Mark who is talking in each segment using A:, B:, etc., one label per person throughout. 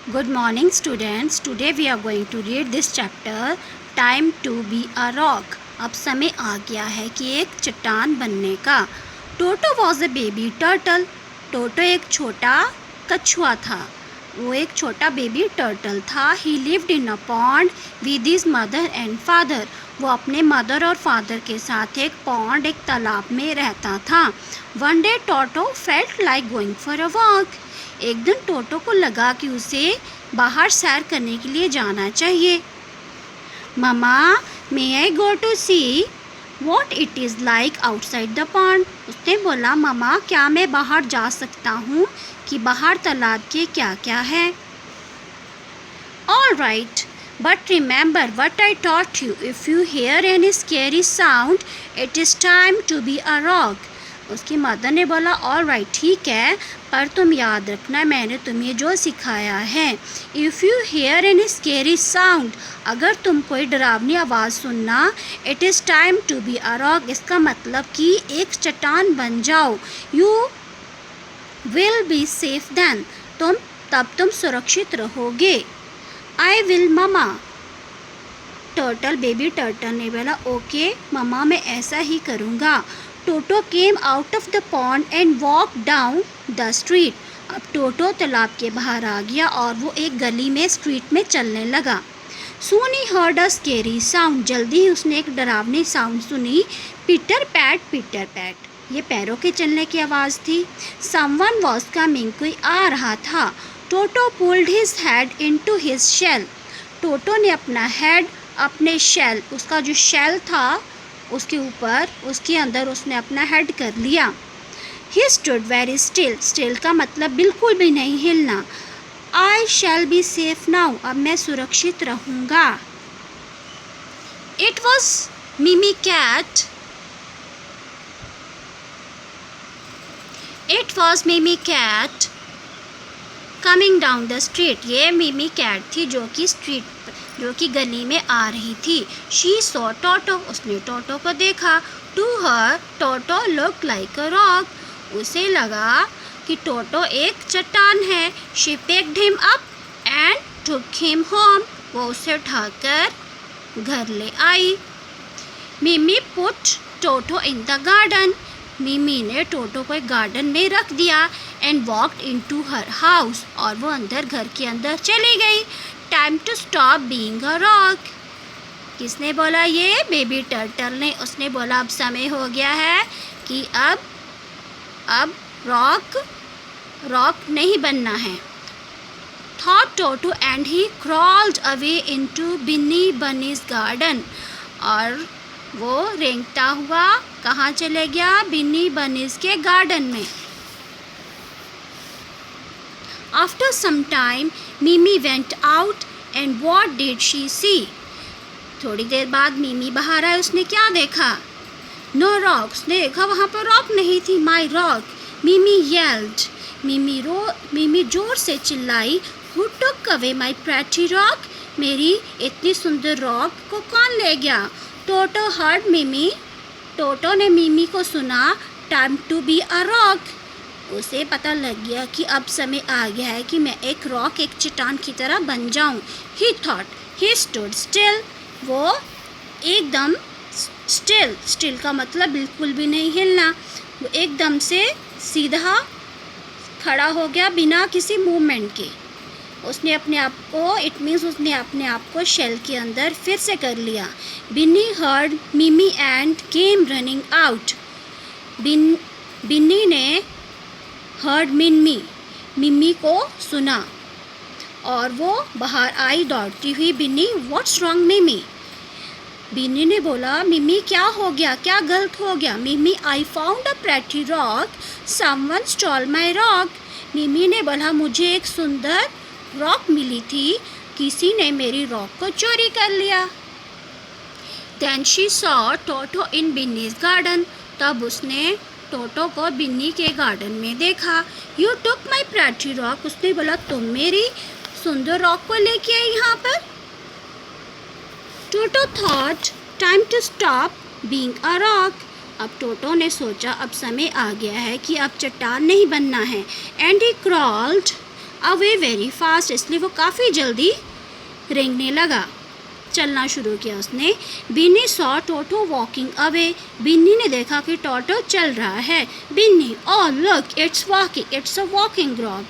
A: Good morning students. Today we are going to read this chapter Time to be a rock. अब समय आ गया है कि एक चट्टान बनने का. टोटो was a baby turtle. टोटो एक छोटा कछुआ था. वो एक छोटा बेबी टर्टल था. He lived in a pond with his mother and father. वो अपने मदर और फादर के साथ एक पॉन्ड एक तालाब में रहता था. One day Toto felt like going for a walk. एक दिन टोटो को लगा कि उसे बाहर सैर करने के लिए जाना चाहिए. Mama, may I go to see what it is like outside the pond. उसने बोला, ममा क्या मैं बाहर जा सकता हूँ कि बाहर तालाब के क्या क्या है. All right, but remember what I taught you. If you hear any scary sound it is time to be a rock. उसकी मदर ने बोला, ऑल राइट ठीक है, पर तुम याद रखना मैंने तुम्हें जो सिखाया है. If you hear any scary sound, अगर तुम कोई डरावनी आवाज़ सुनना, it is time to be a rock, इसका मतलब कि एक चट्टान बन जाओ. You will be safe then, तुम सुरक्षित रहोगे. I will mama. Turtle baby turtle ने बोला, ओके ममा मैं ऐसा ही करूँगा. Toto came out of the pond and walk down the street. अब टोटो तालाब के बाहर आ गया और वो एक गली में स्ट्रीट में चलने लगा. Soon he heard a scary sound. जल्दी ही उसने एक डरावनी साउंड सुनी. पीटर पैट, ये पैरों के चलने की आवाज़ थी. समवन वॉज कमिंग, कोई आ रहा था. Toto pulled his head into his shell. Toto ने अपना हेड अपने शेल, उसका जो शेल था उसके ऊपर, उसके अंदर उसने अपना हेड कर लिया. He stood very still. Still का मतलब बिल्कुल भी नहीं हिलना. I shall be safe now, अब मैं सुरक्षित रहूँगा. It was Mimi cat. It was Mimi cat coming down the street. ये मिमी कैट थी जो कि गली में आ रही थी. She saw Toto. उसने टोटो को देखा. To her Toto look like a rock. उसे लगा कि टोटो एक चट्टान है. She picked him up and took him home. वो उसे उठाकर घर ले आई. Mimi put Toto in the garden. Mimi ने टोटो को एक गार्डन में रख दिया. And walked into her house. और वो घर के अंदर चली गई. Time to stop being a rock. किसने बोला? ये बेबी टर्टल ने. उसने बोला अब समय हो गया है कि अब रॉक नहीं बनना है. Thought Toto and he crawled away into Binny Bunny's garden. और वो रेंगता हुआ कहाँ चले गया? बिन्नी बनीज के गार्डन में. After some time, Mimi went out and what did she see? थोड़ी देर बाद मिमी बाहर आई. उसने क्या देखा? No rock. उसने देखा वहाँ पर रॉक नहीं थी. My rock. Mimi yelled. मिमी जोर से चिल्लाई. Who took away my pretty rock? मेरी इतनी सुंदर रॉक को कौन ले गया? Toto heard Mimi. टोटो ने मिमी को सुना. Time to be a rock. उसे पता लग गया कि अब समय आ गया है कि मैं एक रॉक, एक चट्टान की तरह बन जाऊं. ही थॉट. He stood still. वो एकदम स्टिल का मतलब बिल्कुल भी नहीं हिलना. वो एकदम से सीधा खड़ा हो गया बिना किसी मूवमेंट के. उसने अपने आप को, इट मीन्स उसने अपने आप को शेल के अंदर फिर से कर लिया. Binny heard Mimi and came running out. Binny ने हर्ड मिमी को सुना और वो बाहर आई दौड़ती हुई. बिन्नी, व्हाट्स रॉन्ग मिमी? बिन्नी ने बोला, मिमी क्या हो गया, क्या गलत हो गया? मिमी, I found a pretty rock, someone stall my rock. Mimi ने बोला, मुझे एक सुंदर रॉक मिली थी, किसी ने मेरी रॉक को चोरी कर लिया. Then she saw Toto in Binnie's garden. तब उसने टोटो को बिन्नी के गार्डन में देखा. You took my pretty rock. उसने बोला, तुम मेरी सुंदर रॉक को लेके आई यहाँ पर. Toto thought time to stop being a rock. अब टोटो ने सोचा अब समय आ गया है कि अब चट्टान नहीं बनना है. And he crawled away very fast, इसलिए वो काफ़ी जल्दी रेंगने लगा, चलना शुरू किया उसने। Binny saw Toto walking away, Binny ने देखा कि टोटो चल रहा है। Binny, oh look it's walking, it's a walking rock.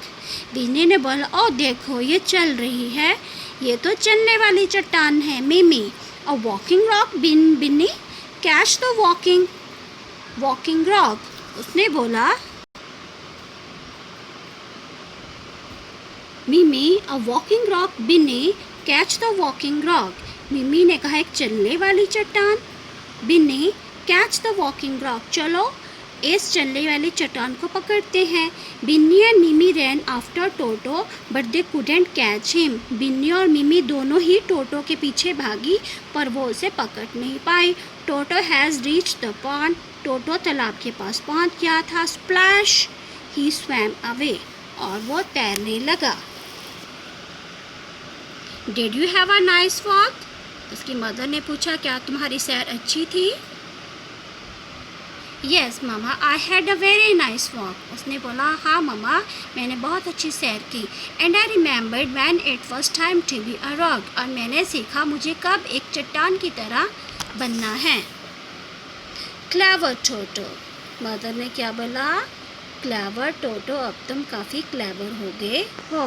A: Binny ने बोला, ओह देखो ये चल रही है, ये तो चलने वाली चट्टान है। Mimi, a walking rock. Binny, catch the walking rock, उसने बोला। Mimi, a walking rock. Binny, catch the walking rock. Mimi ने कहा, एक चलने वाली चट्टान। Binny, catch the walking rock, चलो इस चलने वाली चट्टान को पकड़ते हैं। Binny and Mimi ran after Toto but they couldn't catch him. Binny और मिमी दोनों ही टोटो के पीछे भागी पर वो उसे पकड़ नहीं पाई। टोटो हैज़ रीच द पॉन्ड, टोटो तालाब के पास पहुंच गया था। स्प्लैश, ही स्वैम अवे, और वो तैरने लगा। Did you have a nice walk, उसकी मदर ने पूछा, क्या तुम्हारी सैर अच्छी थी? Yes mama, I had a very nice walk, उसने बोला, हाँ ममा, मैंने बहुत अच्छी सैर की। And I remembered when it was time to be a rock, और मैंने सीखा मुझे कब एक चट्टान की तरह बनना है। क्लेवर टोटो, मदर ने क्या बोला? क्लेवर टोटो, अब तुम काफ़ी क्लेवर हो गए हो।